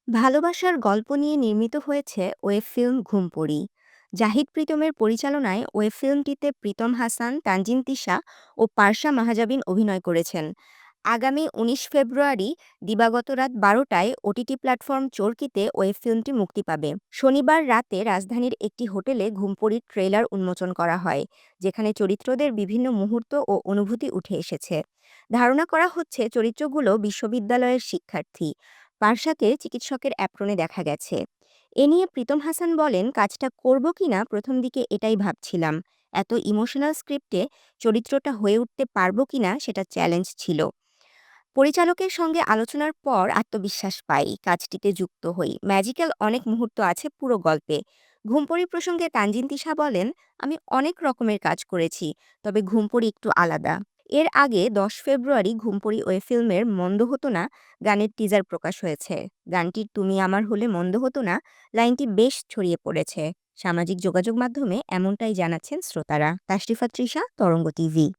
ভালোবাসার গল্প নিয়ে নির্মিত হয়েছে ওয়েব ফিল্ম ঘুমপড়ি। জাহিদ প্রীতমের পরিচালনায় ওয়েব ফিল্মটিতে প্রীতম হাসান, তানজিন তিশা ও পারসা মাহাজাবিন অভিনয় করেছেন। আগামী ১৯ ফেব্রুয়ারি দিবাগত রাত ১২টায় ওটিটি প্ল্যাটফর্ম চরকিতে ওয়েব ফিল্মটি মুক্তি পাবে। শনিবার রাতে রাজধানীর একটি হোটেলে ঘুমপড়ির ট্রেলার উন্মোচন করা হয়, যেখানে চরিত্রদের বিভিন্ন মুহূর্ত ও অনুভূতি উঠে এসেছে। ধারণা করা হচ্ছে চরিত্রগুলো বিশ্ববিদ্যালয়ের শিক্ষার্থী। পারসাকে চিকিৎসকের অ্যাপ্রনে দেখা গেছে। এ নিয়ে প্রীতম হাসান বলেন, কাজটা করব কিনা প্রথম দিকে এটাই ভাবছিলাম। এত ইমোশনাল স্ক্রিপ্টে চরিত্রটা হয়ে উঠতে পারবো কিনা সেটা চ্যালেঞ্জ ছিল। পরিচালকের সঙ্গে আলোচনার পর আত্মবিশ্বাস পাই, কাজটিতে যুক্ত হই। ম্যাজিক্যাল অনেক মুহূর্ত আছে পুরো গল্পে। ঘুমপড়ি প্রসঙ্গে তানজিন তিশা বলেন, আমি অনেক রকমের কাজ করেছি, তবে ঘুমপড়ি একটু আলাদা। এর আগে ১০ ফেব্রুয়ারি ঘুমপড়ি ওয়েব ফিল্মের মন্দ হতো না গানের টিজার প্রকাশ হয়েছে। গানটির তুমি আমার হলে মন্দ হতো না লাইনটি বেশ ছড়িয়ে পড়েছে। সামাজিক যোগাযোগ মাধ্যমে এমনটাই জানাচ্ছেন শ্রোতারা। তাশরিফা তৃষা, তরঙ্গ টিভি।